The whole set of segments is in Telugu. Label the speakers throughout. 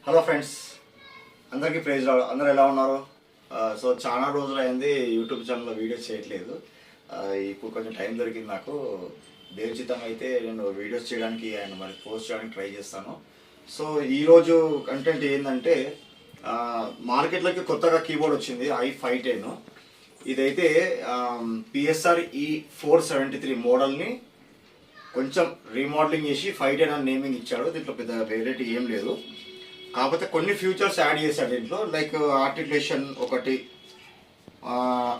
Speaker 1: హలో ఫ్రెండ్స్, అందరికీ ప్రైజ్ రావు. అందరూ ఎలా ఉన్నారు? సో చాలా రోజులు అయింది యూట్యూబ్ ఛానల్లో వీడియోస్ చేయట్లేదు. ఇప్పుడు కొంచెం టైం దొరికింది నాకు. దేవచితం అయితే నేను వీడియోస్ చేయడానికి అండ్ మరి పోస్ట్ చేయడానికి ట్రై చేస్తాను. సో ఈరోజు కంటెంట్ ఏంటంటే, మార్కెట్లోకి కొత్తగా కీబోర్డ్ వచ్చింది i510. ఇదైతే PSR E473 మోడల్ని కొంచెం రీమోడలింగ్ చేసి 510 అని నేమింగ్ ఇచ్చాడు. దీంట్లో పెద్ద వెరైటీ ఏం లేదు, కాకపోతే కొన్ని ఫ్యూచర్స్ యాడ్ చేశాడు దీంట్లో. లైక్ ఆర్టికులేషన్ ఒకటి,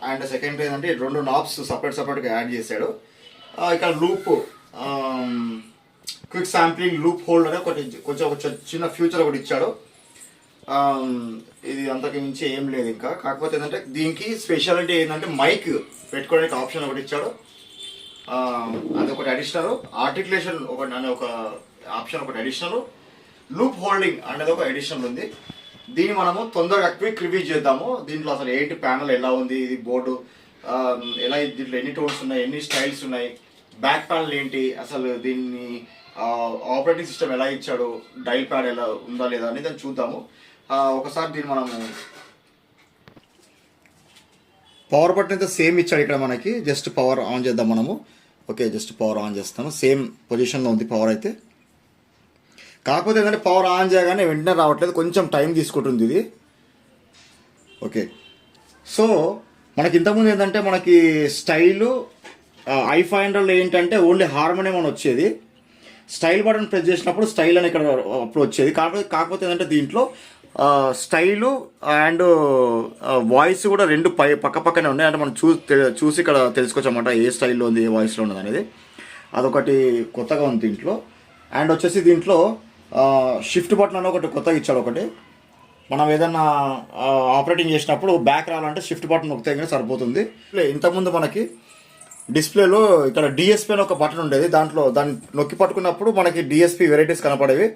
Speaker 1: అండ్ సెకండ్ ఏంటంటే 2 నాబ్స్ సపరేట్గా యాడ్ చేశాడు. ఇక్కడ loop, quick sampling loop hold అనే కొంచెం ఒక చిన్న ఫ్యూచర్ ఒకటి ఇచ్చాడు. ఇది అంతకు మించి ఏం లేదు ఇంకా. కాకపోతే ఏంటంటే దీనికి స్పెషాలిటీ ఏంటంటే మైక్ పెట్టుకోవడానికి ఆప్షన్ ఒకటి ఇచ్చాడు. అదొకటి అడిషనల్. ఆర్టికులేషన్ ఒకటి అనే ఒక ఆప్షన్ ఒకటి అడిషనల్. లూప్ హోల్డింగ్ అనేది ఒక ఎడిషన్ ఉంది. దీన్ని మనము తొందరగా క్విక్ రివ్యూ చేద్దాము. దీంట్లో అసలు ఏంటి, ప్యానల్ ఎలా ఉంది, ఇది బోర్డు ఎలా, దీంట్లో ఎన్ని టోన్స్ ఉన్నాయి, ఎన్ని స్టైల్స్ ఉన్నాయి, బ్యాక్ ప్యానల్ ఏంటి, అసలు దీన్ని ఆపరేటింగ్ సిస్టమ్ ఎలా ఇచ్చాడు, డైల్ ప్యాడ్ ఎలా ఉందా లేదా అనేది దాన్ని చూద్దాము. ఒకసారి దీన్ని మనము పవర్ బటన్ అయితే సేమ్ ఇచ్చాడు ఇక్కడ మనకి. జస్ట్ పవర్ ఆన్ చేద్దాం మనము. ఓకే, జస్ట్ పవర్ ఆన్ చేస్తాను. సేమ్ పొజిషన్లో ఉంది పవర్ అయితే. కాకపోతే ఏంటంటే పవర్ ఆన్ చేయగానే వెంటనే రావట్లేదు, కొంచెం టైం తీసుకుంటుంది ఇది. ఓకే, సో మనకి ఇంతకుముందు ఏంటంటే మనకి స్టైలు i500 ఏంటంటే ఓన్లీ హార్మోనియం అని వచ్చేది. స్టైల్ బటన్ ప్రెస్ చేసినప్పుడు స్టైల్ అని ఇక్కడ అప్పుడు వచ్చేది. కాకపోతే ఏంటంటే దీంట్లో స్టైలు అండ్ వాయిస్ కూడా రెండు పక్కనే ఉన్నాయి. అంటే మనం చూసి ఇక్కడ తెలుసుకోవచ్చు అన్నమాట ఏ స్టైల్లో ఉంది, ఏ వాయిస్లో ఉన్నది అనేది. అదొకటి కొత్తగా ఉంది దీంట్లో. అండ్ వచ్చేసి దీంట్లో షిఫ్ట్ బటన్ అని ఒకటి కొత్తగా ఇచ్చాడు. ఒకటి మనం ఏదన్నా ఆపరేటింగ్ చేసినప్పుడు బ్యాక్ రావాలంటే షిఫ్ట్ బటన్ నొక్కితే కానీ సరిపోతుంది. ఇంతకుముందు మనకి డిస్ప్లేలో ఇక్కడ డిఎస్పీ అని ఒక బటన్ ఉండేది. దాన్ని నొక్కి పట్టుకున్నప్పుడు మనకి డిఎస్పీ వెరైటీస్ కనపడేవి.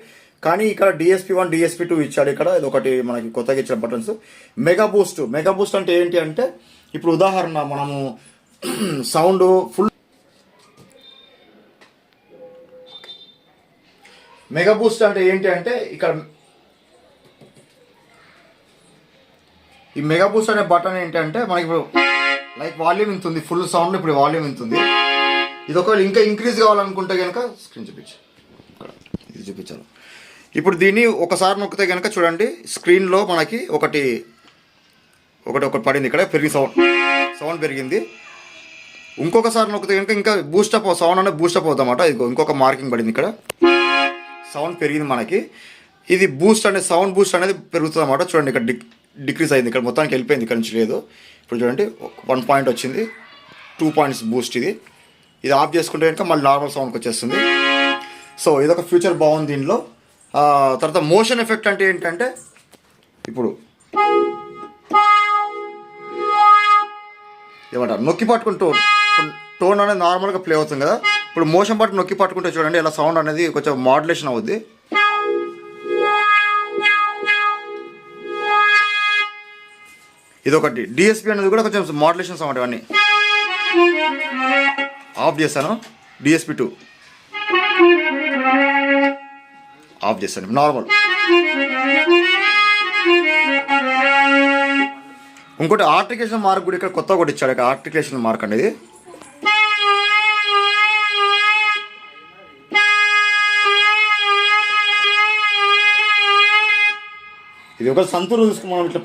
Speaker 1: కానీ ఇక్కడ DSP1 DSP2 ఇచ్చాడు. ఇక్కడ ఇది ఒకటి మనకి కొత్తగా ఇచ్చిన బటన్స్. మెగా బూస్ట్ అంటే ఏంటి అంటే, ఇప్పుడు ఉదాహరణ మనము సౌండ్ ఫుల్ మెగా బూస్ట్ అంటే ఏంటి అంటే, ఇక్కడ ఈ మెగా బూస్ట్ అనే బటన్ ఏంటంటే మనకి ఇప్పుడు లైక్ వాల్యూమ్ ఇంత ఉంది, ఫుల్ సౌండ్ ఇప్పుడు వాల్యూమ్ ఇంత ఉంది. ఇది ఒకవేళ ఇంకా ఇంక్రీజ్ కావాలనుకుంటే కనుక స్క్రీన్ ఇది చూపించాలి. ఇప్పుడు దీన్ని ఒకసారి నొక్కితే కనుక చూడండి, స్క్రీన్లో మనకి ఒకటి పడింది. ఇక్కడ పెరిగి సౌండ్ పెరిగింది. ఇంకొకసారి నొక్కితే కనుక ఇంకా బూస్టప్ సౌండ్ అనేది బూస్టప్ అవుతామన్నమాట. ఇంకొక మార్కింగ్ పడింది, ఇక్కడ సౌండ్ పెరిగింది మనకి. ఇది సౌండ్ బూస్ట్ అనేది పెరుగుతుంది అన్నమాట. చూడండి, ఇక్కడ డిక్రీజ్ అయింది, ఇక్కడ మొత్తానికి వెళ్ళిపోయింది, ఇక్కడ నుంచి లేదు. ఇప్పుడు చూడండి 1 పాయింట్ వచ్చింది, 2 పాయింట్స్ బూస్ట్. ఇది ఆఫ్ చేసుకుంటే కనుక మళ్ళీ నార్మల్ సౌండ్కి వచ్చేస్తుంది. సో ఇదొక ఫ్యూచర్ బాగుంది దీనిలో. తర్వాత మోషన్ ఎఫెక్ట్ అంటే ఏంటంటే, ఇప్పుడు ఏమంటారు, నొక్కి పట్టుకుంటూ టోన్ అనేది నార్మల్గా ప్లే అవుతుంది కదా. ఇప్పుడు మోషన్ బటన్ నొక్కి పట్టుకుంటే చూడండి ఇలా సౌండ్ అనేది కొంచెం మాడ్యులేషన్ అవుద్ది. ఇదొకటి. DSP అనేది కూడా కొంచెం మాడ్యులేషన్ సౌండ్. ఇవన్నీ ఆఫ్ చేశాను. DSP2 ఆఫ్ చేశాను, నార్మల్. ఇంకోటి ఆర్టికులేషన్ మార్క్ కూడా ఇక్కడ కొత్త ఒకటి ఇచ్చాడు. ఇక్కడ ఆర్టికులేషన్ మార్క్ అనేది ఇది ఒక సంతూరు తీసుకుని మనం ఇట్లా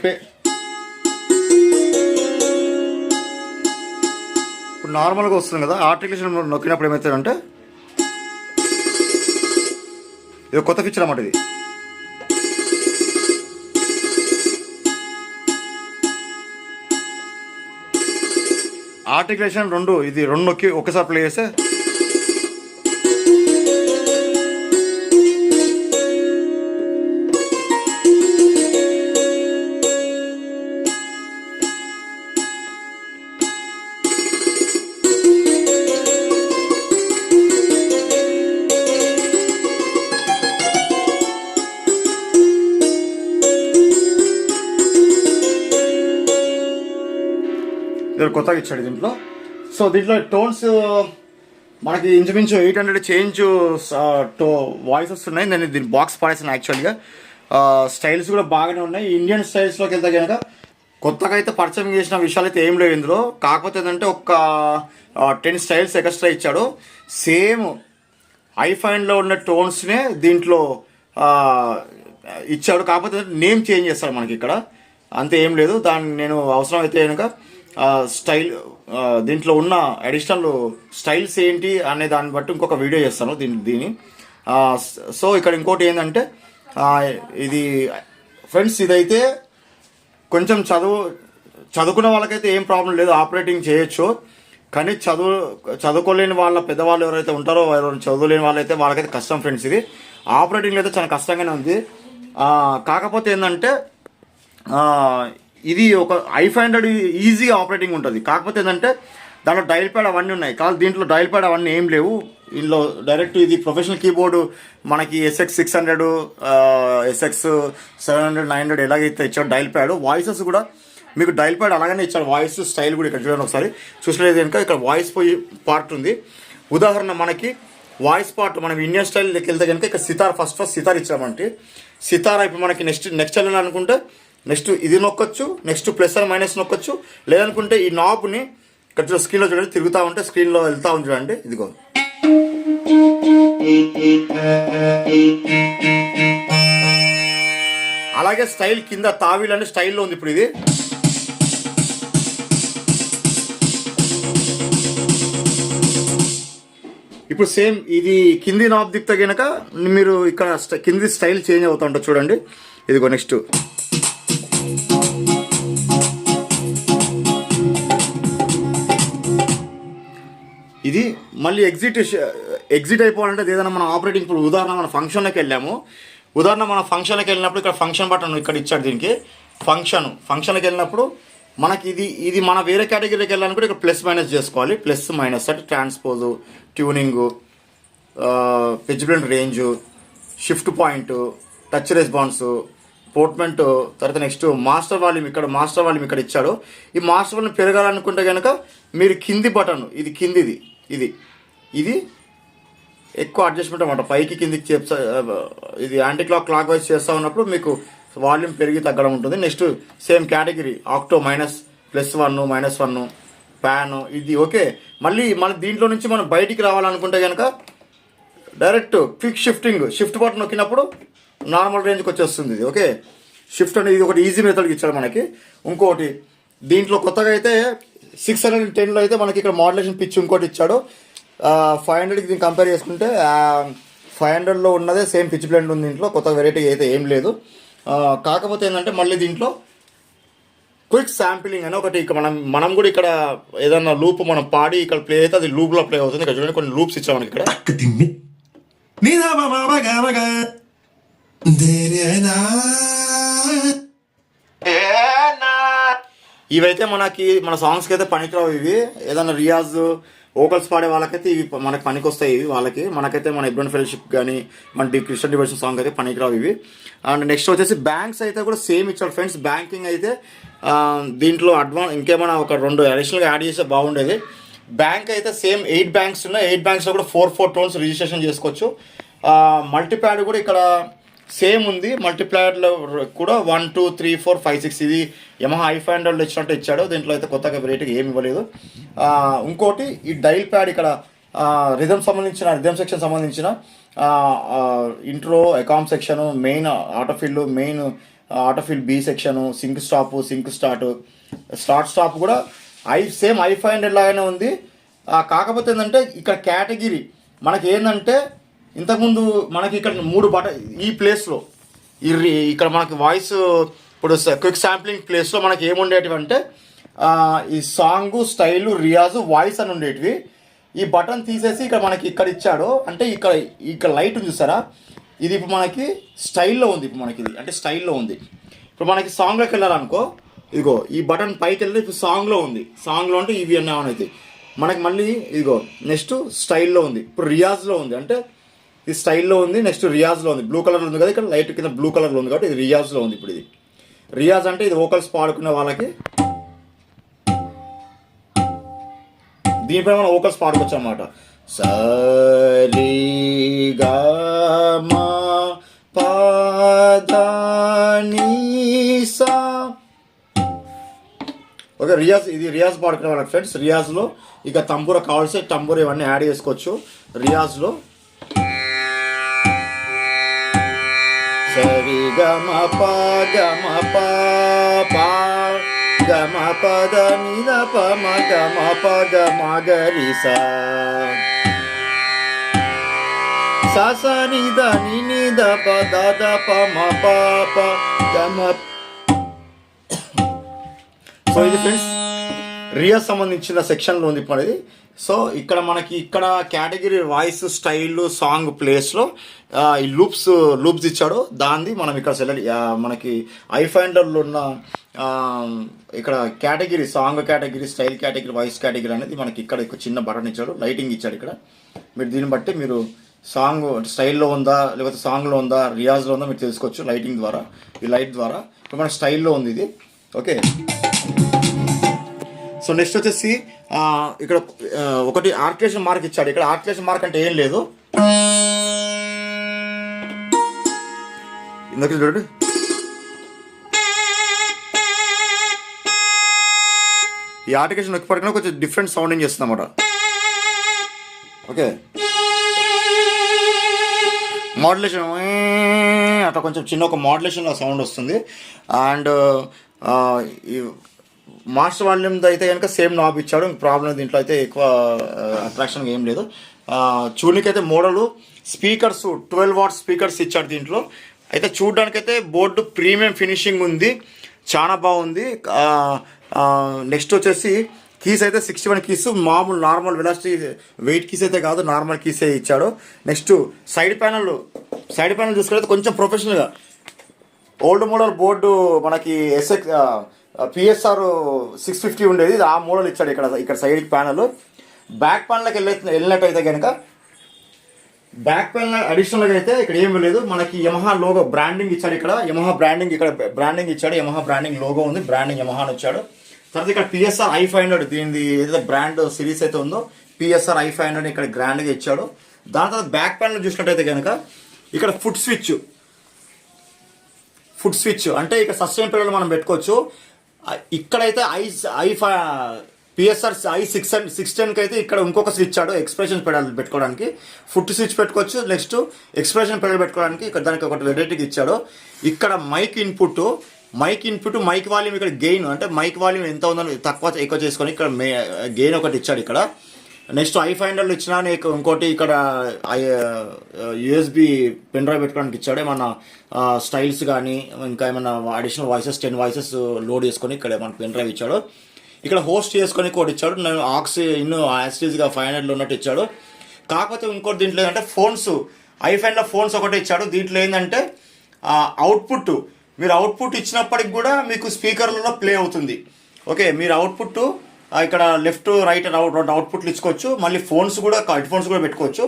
Speaker 1: ఇప్పుడు నార్మల్గా వస్తుంది కదా. ఆర్టికులేషన్ నొక్కినప్పుడు ఏమవుతుందంటే, ఇది కొత్త ఫీచర్ అన్నమాట. ఇది ఆర్టికులేషన్ రెండు నొక్కి ఒకసారి ప్లే చేస్తే కొత్తగా ఇచ్చాడు దీంట్లో. సో దీంట్లో టోన్స్ మనకి ఇంచుమించు 800 చేంజ్ వాయిసెస్ ఉన్నాయి. నేను దీని బాక్స్ పడేసాను యాక్చువల్గా. స్టైల్స్ కూడా బాగానే ఉన్నాయి. ఇండియన్ స్టైల్స్లోకి వెళ్తే కనుక కొత్తగా అయితే పరిచయం చేసిన విషయాలు అయితే ఏం లేవు ఇందులో. కాకపోతే ఏంటంటే ఒక 10 స్టైల్స్ ఎక్స్ట్రా ఇచ్చాడు. సేమ్ ఐఫైన్లో ఉన్న టోన్స్నే దీంట్లో ఇచ్చాడు. కాకపోతే నేమ్ చేంజ్ చేస్తాడు మనకి ఇక్కడ, అంతే ఏం లేదు. దాన్ని నేను అవసరం అయితే కనుక స్టైల్ దీంట్లో ఉన్న అడిషనల్ స్టైల్స్ ఏంటి అనే దాన్ని బట్టి ఇంకొక వీడియో చేస్తాను దీన్ని. సో ఇక్కడ ఇంకోటి ఏంటంటే ఇది ఫ్రెండ్స్, ఇదైతే కొంచెం చదువుకున్న వాళ్ళకైతే ఏం ప్రాబ్లం లేదు, ఆపరేటింగ్ చేయొచ్చు. కానీ చదువుకోలేని వాళ్ళ పెద్దవాళ్ళు ఎవరైతే ఉంటారో, చదువులేని వాళ్ళైతే వాళ్ళకైతే కష్టం ఫ్రెండ్స్. ఇది ఆపరేటింగ్ అయితే చాలా కష్టంగానే ఉంది. కాకపోతే ఏంటంటే ఇది ఒక i500 ఈజీ ఆపరేటింగ్ ఉంటుంది. కాకపోతే ఏంటంటే దాంట్లో డైల్ ప్యాడ్ అవన్నీ ఉన్నాయి, కానీ దీంట్లో డైల్ ప్యాడ్ అవన్నీ ఏం లేవు. ఇందులో డైరెక్ట్ ఇది ప్రొఫెషనల్ కీబోర్డు మనకి SX 600 SX 700 900 ఎలాగైతే ఇచ్చాడు డైల్ ప్యాడ్. వాయిసెస్ కూడా మీకు డైల్ ప్యాడ్ అలాగనే ఇచ్చాడు. వాయిస్ స్టైల్ కూడా ఇక్కడ చూడండి ఒకసారి, చూసలేదు కనుక ఇక్కడ వాయిస్ పార్ట్ ఉంది. ఉదాహరణ మనకి వాయిస్ పార్ట్ మనం ఇండియన్ స్టైల్కి వెళ్తే కనుక ఇక్కడ సితార్ ఫస్ట్ సితార్ ఇచ్చామంటే, సితార్ ఇప్పుడు మనకి నెక్స్ట్ వెళ్ళాలనుకుంటే నెక్స్ట్ ఇది నొక్కొచ్చు, నెక్స్ట్ ప్లస్ అండ్ మైనస్ నొక్కొచ్చు. లేదనుకుంటే ఈ నాబ్ని ఇక్కడ స్క్రీన్లో చూడండి తిరుగుతూ ఉంటే స్క్రీన్లో వెళ్తూ ఉంది చూడండి, ఇదిగో. అలాగే స్టైల్ కింద తావీలు అంటే స్టైల్లో ఉంది ఇప్పుడు ఇది. ఇప్పుడు సేమ్ ఇది కింది నాబ్ దిక్తే కనుక మీరు ఇక్కడ కింది స్టైల్ చేంజ్ అవుతూ ఉంటుంది చూడండి, ఇదిగో. నెక్స్ట్ ఇది మళ్ళీ ఎగ్జిట్ అయిపోవాలంటే ఏదైనా మన ఆపరేటింగ్. ఇప్పుడు ఉదాహరణ మన ఫంక్షన్లోకి వెళ్ళాము, మన ఫంక్షన్కి వెళ్ళినప్పుడు ఇక్కడ ఫంక్షన్ బటన్ ఇక్కడ ఇచ్చాడు దీనికి. ఫంక్షన్కి వెళ్ళినప్పుడు మనకి ఇది మన వేరే కేటగిరీకి వెళ్ళాలనుకుంటే ఇక్కడ ప్లస్ మైనస్ చేసుకోవాలి. ప్లస్ మైనస్ అంటే transpose, tuning, pitch bend range, shift point, touch response, portamento, తర్వాత నెక్స్ట్ మాస్టర్ వాల్యూమ్ ఇక్కడ ఇచ్చాడు. ఈ మాస్టర్ వాల్యూమ్ పెరగాలనుకుంటే కనుక మీరు కింది బటన్, ఇది కిందిది, ఇది ఎక్కువ అడ్జస్ట్మెంట్ అన్నమాట, పైకి కిందికి ఇది యాంటీ క్లాక్ వైజ్ చేస్తూ ఉన్నప్పుడు మీకు వాల్యూమ్ పెరిగి తగ్గడం ఉంటుంది. Next same category octo +1 -1 pan, ఇది ఓకే. మళ్ళీ దీంట్లో నుంచి మనం బయటికి రావాలనుకుంటే కనుక డైరెక్ట్ క్విక్ షిఫ్ట్ బటన్ నొక్కినప్పుడు నార్మల్ రేంజ్కి వచ్చేస్తుంది ఇది, ఓకే. షిఫ్ట్ అనేది ఇది ఒకటి ఈజీ మెథడ్కి ఇచ్చాడు మనకి. ఇంకోటి దీంట్లో కొత్తగా అయితే 610లో అయితే మనకి ఇక్కడ మాడ్యులేషన్ పిచ్ ఇంకోటి ఇచ్చాడు. 500కి దీన్ని కంపేర్ చేసుకుంటే 500లో ఉన్నదే సేమ్ పిచ్ బ్లెండ్ ఉంది దీంట్లో, కొత్త వెరైటీ అయితే ఏం లేదు. కాకపోతే ఏంటంటే మళ్ళీ దీంట్లో క్విక్ శాంపిలింగ్ అని ఒకటి మనం కూడా ఇక్కడ ఏదన్నా లూప్ మనం పాడి ఇక్కడ ప్లే అయితే అది లూప్లో ప్లే అవుతుంది. ఇక్కడ చూడండి కొన్ని లూప్స్ ఇచ్చాం మనకి ఇక్కడ. ఇవైతే మన సాంగ్స్కి అయితే పనికిరావు ఇవి. ఏదైనా రియాజ్ వోకల్స్ పాడే వాళ్ళకైతే ఇవి మనకి పనికి వస్తాయి. ఇవి మనకైతే మన ఇబ్బంది ఫెలోషిప్ కానీ మన క్రిస్టియన్ డివోషన్ సాంగ్ అయితే పనికిరావు ఇవి. అండ్ నెక్స్ట్ వచ్చేసి బ్యాంక్స్ అయితే కూడా సేమ్ ఇచ్చాడు ఫ్రెండ్స్. బ్యాంకింగ్ అయితే దీంట్లో ఇంకేమైనా ఒక 2 అడిషనల్గా యాడ్ చేస్తే బాగుండేది. బ్యాంక్ అయితే సేమ్ 8 బ్యాంక్స్ ఉన్నాయి. 8 బ్యాంక్స్లో కూడా 4 టోన్స్ రిజిస్ట్రేషన్ చేసుకోవచ్చు. మల్టీప్యాడ్ కూడా ఇక్కడ సేమ్ ఉంది. మల్టీప్లైయర్లో కూడా 1 2 3 4 5 6 ఇది యమహా i500 ఇచ్చినట్టు ఇచ్చాడు. దీంట్లో అయితే కొత్తగా వెరైటీగా ఏమి ఇవ్వలేదు. ఇంకోటి ఈ డైల్ ప్యాడ్ ఇక్కడ రిథమ్ సెక్షన్ సంబంధించిన ఇంట్రో, ఎకామ్ section, main autofill B section, sync start stop కూడా సేమ్ i500 లాగానే ఉంది. కాకపోతే ఏంటంటే ఇక్కడ కేటగిరీ మనకి ఏంటంటే ఇంతకుముందు మనకి ఇక్కడ 3 బటన్ ఈ ప్లేస్లో ఇక్కడ మనకి వాయిస్ ఇప్పుడు క్విక్ శాంప్లింగ్ ప్లేస్లో మనకి ఏముండేటివి అంటే ఈ సాంగు, స్టైలు, రియాజు, వాయిస్ అని ఉండేటివి. ఈ బటన్ తీసేసి ఇక్కడ ఇచ్చాడు. అంటే ఇక్కడ లైట్ ఉంది చూసారా, ఇది ఇప్పుడు మనకి స్టైల్లో ఉంది. ఇప్పుడు మనకి ఇది అంటే స్టైల్లో ఉంది. ఇప్పుడు మనకి సాంగ్లోకి వెళ్ళాలనుకో, ఇదిగో ఈ బటన్ పైకి వెళ్ళి ఇప్పుడు సాంగ్లో ఉంది. సాంగ్లో అంటే ఇవి అన్నీ అనేది మనకి మళ్ళీ ఇదిగో నెక్స్ట్ స్టైల్లో ఉంది. ఇప్పుడు రియాజ్లో ఉంది అంటే ఇది స్టైల్లో ఉంది. నెక్స్ట్ రియాజ్లో ఉంది. బ్లూ కలర్లో ఉంది కదా, ఇక్కడ లైట్ కింద బ్లూ కలర్లో ఉంది కాబట్టి ఇది రియాజ్లో ఉంది. ఇప్పుడు ఇది రియాజ్ అంటే ఇది వోకల్స్ పాడుకునే వాళ్ళకి, దీనిపై మనం వోకల్స్ పాడుకోవచ్చు అన్నమాట. సరిగా మా పద నీసా. ఓకే, రియాజ్, ఇది రియాజ్ పాడుకునే వాళ్ళకి ఫ్రెండ్స్. రియాజ్లో ఇక తంబూర కావాల్సి తంబూర ఇవన్నీ యాడ్ చేసుకోవచ్చు రియాజ్లో. సరి గమ ప గమ ప పా గమ పద నిద ప మ గమ ప గమ గరి సా సా స ని ద ని ని ద ప ద ద ప మ ప ప గమ. సో ఇది ఫ్రెండ్స్ రియాజ్ సంబంధించిన సెక్షన్లో ఉంది ఇప్పుడు ఇది. సో ఇక్కడ మనకి ఇక్కడ కేటగిరీ వాయిస్ స్టైల్ సాంగ్ ప్లేస్లో ఈ లూప్స్ ఇచ్చాడు. దాన్ని మనం ఇక్కడ సెలెక్ట్ మనకి ఐఫైండర్లో ఉన్న ఇక్కడ category song category, style category, voice category అనేది మనకి ఇక్కడ చిన్న బటన్ ఇచ్చాడు, లైటింగ్ ఇచ్చాడు ఇక్కడ. మీరు దీన్ని బట్టి మీరు సాంగ్ స్టైల్లో ఉందా లేకపోతే సాంగ్లో ఉందా రియాజ్లో ఉందా మీరు తెలుసుకోవచ్చు లైటింగ్ ద్వారా, ఈ లైట్ ద్వారా. ఇప్పుడు మన స్టైల్లో ఉంది ఇది. ఓకే, సో నెక్స్ట్ వచ్చేసి ఇక్కడ ఒకటి ఆర్టిలేషన్ మార్క్ ఇచ్చాడు. ఇక్కడ ఆర్టిలేషన్ మార్క్ అంటే ఏం లేదు, ఇందాక చూడండి ఈ ఆర్టిలేషన్ ఎక్కడికైనా కొంచెం డిఫరెంట్ సౌండింగ్ చేస్తుంది అన్నమాట. ఓకే, మోడ్యులేషన్ అట్లా కొంచెం చిన్న ఒక మోడ్యులేషన్లో సౌండ్ వస్తుంది. అండ్ మాస్టర్ వాల్యూమ్ అయితే కనుక సేమ్ నాబ్ ఇచ్చాడు, ప్రాబ్లం దీంట్లో అయితే ఎక్కువ అట్రాక్షన్ ఏం లేదు. చూడడానికి అయితే మోడలు స్పీకర్స్ 12 వాట్ స్పీకర్స్ ఇచ్చాడు దీంట్లో. అయితే చూడడానికైతే బోర్డు ప్రీమియం ఫినిషింగ్ ఉంది, చాలా బాగుంది. నెక్స్ట్ వచ్చేసి కీస్ అయితే 61 కీస్, మామూలు నార్మల్ వెలాసిటీ వెయిట్ కీస్ అయితే కాదు, నార్మల్ కీసే ఇచ్చాడు. నెక్స్ట్ సైడ్ ప్యానల్ చూసుకుంటే కొంచెం ప్రొఫెషనల్గా ఓల్డ్ మోడల్ బోర్డు మనకి ఎస్ఎక్స్ పిఎస్ఆర్ 650 ఉండేది, ఆ మోడల్ ఇచ్చాడు ఇక్కడ సైడ్ ప్యానల్. బ్యాక్ ప్యానల్కి వెళ్ళినట్టయితే కనుక బ్యాక్ ప్యానల్ అడిషనల్గా అయితే ఇక్కడ ఏమీ లేదు, మనకి యమహా లోగో బ్రాండింగ్ ఇచ్చాడు. ఇక్కడ యమహా బ్రాండింగ్, ఇక్కడ బ్రాండింగ్ ఇచ్చాడు, యమహా బ్రాండింగ్ లోగో ఉంది, బ్రాండింగ్ యమహా అని వచ్చాడు. తర్వాత ఇక్కడ పిఎస్ఆర్ i500 దీనిది ఏదైతే బ్రాండ్ సిరీస్ అయితే ఉందో పిఎస్ఆర్ i500 ఇక్కడ గ్రాండ్గా ఇచ్చాడు. దాని తర్వాత బ్యాక్ ప్యానల్ చూసినట్టయితే కనుక ఇక్కడ ఫుట్ స్విచ్ అంటే ఇక్కడ సస్టైన్ పెడల్ మనం పెట్టుకోవచ్చు. ఇక్కడైతే పిఎస్ఆర్ i610కి అయితే ఇక్కడ ఇంకొక స్విచ్ ఇచ్చాడు ఎక్స్ప్రెషన్ పెడల్ పెట్టుకోవడానికి, ఫుట్ స్విచ్ పెట్టుకోవచ్చు. నెక్స్ట్ ఎక్స్ప్రెషన్ పెడల్ పెట్టుకోవడానికి ఇక్కడ దానికి ఒకటి వెరైటీకి ఇచ్చాడు. ఇక్కడ మైక్ ఇన్పుట్, మైక్ వాల్యూమ్, ఇక్కడ గెయిన్ అంటే మైక్ వాల్యూమ్ ఎంత ఉందని తక్కువ ఎక్కువ చేసుకొని ఇక్కడ గెయిన్ ఒకటి ఇచ్చాడు ఇక్కడ. నెక్స్ట్ i500 ఇచ్చినా ఇంకోటి ఇక్కడ USB పెన్ డ్రైవ్ పెట్టుకోవడానికి ఇచ్చాడు. ఏమన్నా స్టైల్స్ కానీ ఇంకా ఏమన్నా అడిషనల్ వాయిసెస్ 10 వాయిసెస్ లోడ్ చేసుకొని ఇక్కడ ఏమన్నా పెన్ డ్రైవ్ ఇచ్చాడు. ఇక్కడ హోస్ట్ చేసుకొని కూడా ఇచ్చాడు. నేను ఆక్స్ ఇన్ను యాస్టీస్గా 500లో ఉన్నట్టు ఇచ్చాడు. కాకపోతే ఇంకోటి దీంట్లో ఏంటంటే ఫోన్స్, i500 ఫోన్స్ ఒకటి ఇచ్చాడు. దీంట్లో ఏంటంటే అవుట్పుట్, మీరు అవుట్పుట్ ఇచ్చినప్పటికి కూడా మీకు స్పీకర్లలో ప్లే అవుతుంది. ఓకే, మీరు అవుట్పుట్ ఇక్కడ లెఫ్ట్ రైట్ రెండు అవుట్పుట్లు ఇచ్చుకోవచ్చు. మళ్ళీ ఫోన్స్ కూడా హెడ్ ఫోన్స్ కూడా పెట్టుకోవచ్చు,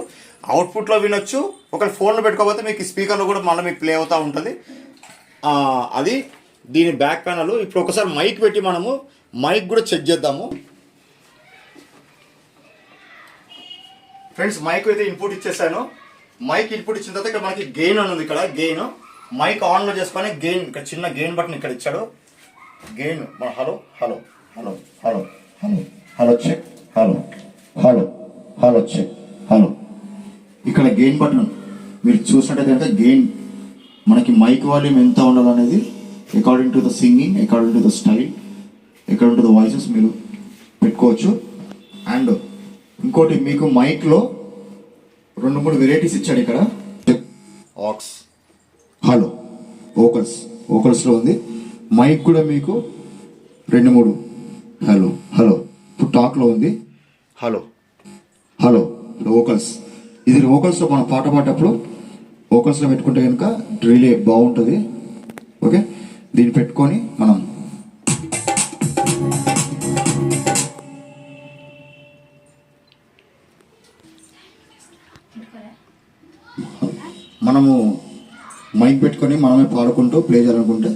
Speaker 1: అవుట్పుట్లో వినొచ్చు. ఒకవేళ ఫోన్లో పెట్టుకోకపోతే మీకు స్పీకర్లో కూడా మళ్ళీ మీకు ప్లే అవుతూ ఉంటుంది. అది దీని బ్యాక్ ప్యానల్. ఇప్పుడు ఒకసారి మైక్ పెట్టి మనము మైక్ కూడా చెక్ చేద్దాము ఫ్రెండ్స్. మైక్ అయితే ఇన్పుట్ ఇచ్చేసాను. మైక్ ఇన్పుట్ ఇచ్చిన తర్వాత ఇక్కడ మనకి గెయిన్ అని ఉంది. ఇక్కడ గెయిన్ మైక్ ఆన్లో చేసుకొని గెయిన్ ఇక్కడ చిన్న గెయిన్ బటన్ ఇక్కడ ఇచ్చాడు. Gain hello hello hello hello hello hello check hello hello hello check hello. ఇక్కడ గెయిన్ బటన్ మీరు చూసినట్టయితే గెయిన్ మనకి మైక్ వాల్యూమ్ ఎంత ఉండాలనేది according to the singing, according to the style, according to the voices మీరు పెట్టుకోవచ్చు. అండ్ ఇంకోటి మీకు మైక్లో 2-3 వెరైటీస్ ఇచ్చాడు ఇక్కడ. ఆక్స్, హలో, ఓకల్స్లో ఉంది. మైక్ కూడా మీకు 2-3 హలో హలో. ఇప్పుడు టాక్లో ఉంది హలో హలో ఓకల్స్. ఇది ఓకల్స్లో మనం పాట పాడేటప్పుడు ఓకల్స్లో పెట్టుకుంటే కనుక రిలే బాగుంటుంది. ఓకే, దీన్ని పెట్టుకొని మనము మైక్ పెట్టుకొని మనమే పాడుకుంటూ ప్లే చేయాలనుకుంటే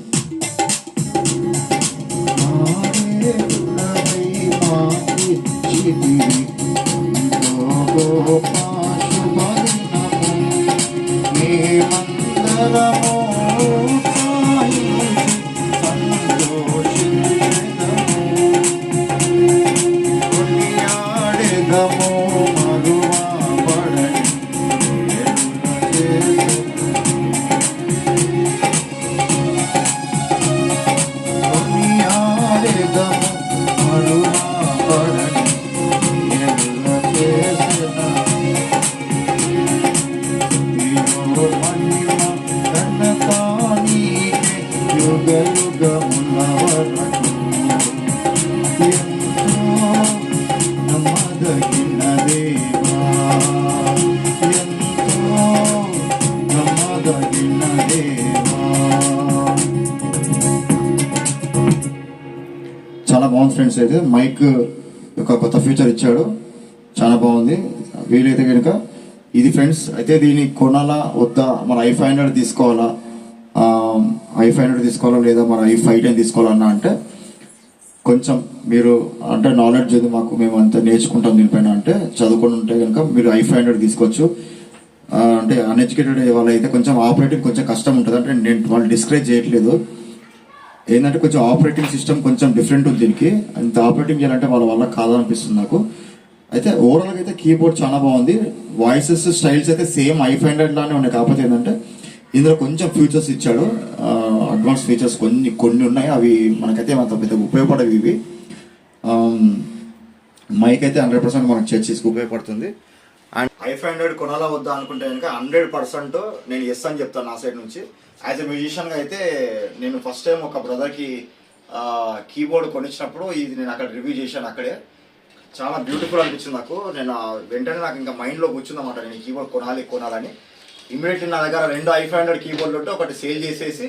Speaker 1: బాగుంది ఫ్రెండ్స్. అయితే మైక్ ఒక కొత్త ఫీచర్ ఇచ్చాడు, చాలా బాగుంది. వీలైతే కనుక ఇది ఫ్రెండ్స్. అయితే దీన్ని కొనాలా వద్దా, మన i500 తీసుకోవాలా, i500 తీసుకోవాలా లేదా మన i510 తీసుకోవాలన్నా అంటే కొంచెం మీరు అంటే నాలెడ్జ్ ఉంది మాకు, మేము అంతా నేర్చుకుంటాం దీనిపైన అంటే చదువుకొని ఉంటే కనుక మీరు i500 తీసుకోవచ్చు. అంటే అన్ఎడ్యుకేటెడ్ వాళ్ళైతే కొంచెం ఆపరేటింగ్ కొంచెం కష్టం ఉంటుంది. అంటే నేను వాళ్ళు డిస్కరేజ్ చేయట్లేదు, ఏంటంటే కొంచెం ఆపరేటింగ్ సిస్టమ్ కొంచెం డిఫరెంట్ ఉంది దీనికి. అంత ఆపరేటింగ్ చేయాలంటే వాళ్ళ వల్ల కాదనిపిస్తుంది నాకు. అయితే ఓవరాల్గా అయితే కీబోర్డ్ చాలా బాగుంది. వాయిసెస్ స్టైల్స్ అయితే సేమ్ i500 లానే ఉన్నాయి. కాకపోతే ఏంటంటే ఇందులో కొంచెం ఫీచర్స్ ఇచ్చాడు, అడ్వాన్స్ ఫీచర్స్ కొన్ని ఉన్నాయి. అవి మనకైతే అంత పెద్ద ఉపయోగపడవి ఇవి. మైక్ అయితే 100% మనకు చర్చీస్కి ఉపయోగపడుతుంది. అండ్ i500 కొనాలా వద్దా అనుకుంటే కనుక 100% నేను ఎస్ అని చెప్తాను నా సైడ్ నుంచి. యాజ్ ఎ మ్యూజిషియన్గా అయితే నేను ఫస్ట్ టైం ఒక బ్రదర్కి కీబోర్డ్ కొనిచ్చినప్పుడు ఇది నేను అక్కడ రివ్యూ చేశాను. అక్కడే చాలా బ్యూటిఫుల్ అనిపించింది నాకు. నేను వెంటనే నాకు ఇంకా మైండ్లో కూర్చుందన్నమాట, నేను ఈ కీబోర్డ్ కొనాలని. ఇమ్మీడియట్లీ నా దగ్గర 2 i500 కీబోర్డ్లు ఉంటే ఒకటి సేల్ చేసేసి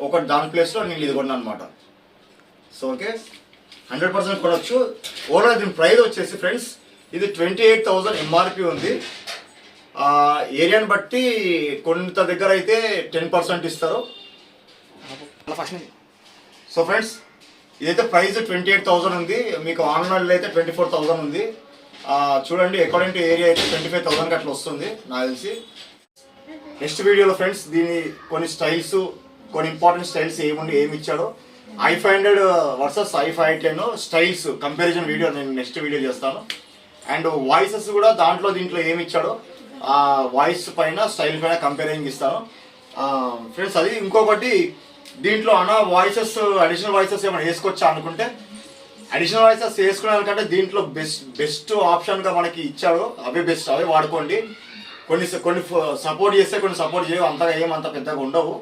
Speaker 1: ఒకటి దాని ప్లేస్లో నేను ఇది కొన్నాను అనమాట. సో ఓకే, 100% కొనవచ్చు. ఓవరాల్ దీని ప్రైస్ వచ్చేసి ఫ్రెండ్స్ ఇది 28,000 MRP ఉంది. ఏరియాని బట్టి కొంత దగ్గర అయితే 10% ఇస్తారు. సో ఫ్రెండ్స్ ఇదైతే ప్రైస్ 28,000 ఉంది, మీకు ఆన్లైన్లో అయితే 24,000 ఉంది. చూడండి, అకార్డింగ్ టు ఏరియా అయితే 25,000 అట్లా వస్తుంది నాకు తెలిసి. నెక్స్ట్ వీడియోలో ఫ్రెండ్స్ దీని కొన్ని స్టైల్స్, కొన్ని ఇంపార్టెంట్ స్టైల్స్ ఏమి ఇచ్చాడో i500 versus i510 styles comparison video నేను నెక్స్ట్ వీడియో చేస్తాను. అండ్ వాయిసెస్ కూడా దీంట్లో ఏమి ఇచ్చాడో ఆ వాయిస్ పైన స్టైల్ పైన కంపేరింగ్ ఇస్తాను ఫ్రెండ్స్. అది ఇంకొకటి, దీంట్లో వాయిసెస్ అడిషనల్ వాయిసెస్ ఏమైనా వేసుకోవచ్చా అనుకుంటే అడిషనల్ వాయిసెస్ వేసుకునే దీంట్లో బెస్ట్ ఆప్షన్గా మనకి ఇచ్చాడు. అవే బెస్ట్, అవే వాడుకోండి. కొన్ని సపోర్ట్ చేస్తే కొన్ని సపోర్ట్ చేయవు, అంతగా ఏమంత పెద్దగా ఉండవు.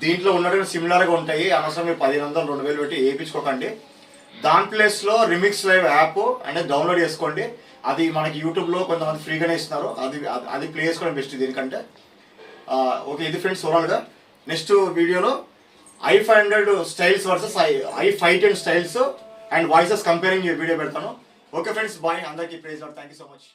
Speaker 1: దీంట్లో ఉన్నట్టు సిమిలర్గా ఉంటాయి. అనవసరం మీరు 1,500 2,000 పెట్టి వేయించుకోకండి. దాని ప్లేస్లో రిమిక్స్ లైవ్ యాప్ అనేది డౌన్లోడ్ చేసుకోండి. అది మనకి యూట్యూబ్లో కొంతమంది ఫ్రీగానే ఇస్తున్నారు, అది ప్లే చేసుకోవడం బెస్ట్ దీనికంటే. ఓకే, ఇది ఫ్రెండ్స్ ఓవరాల్గా. నెక్స్ట్ వీడియోలో i500 styles versus i510 styles and voices comparing video పెడతాను. Okay friends, bye. అందరికీ praise lord. Thank you so much.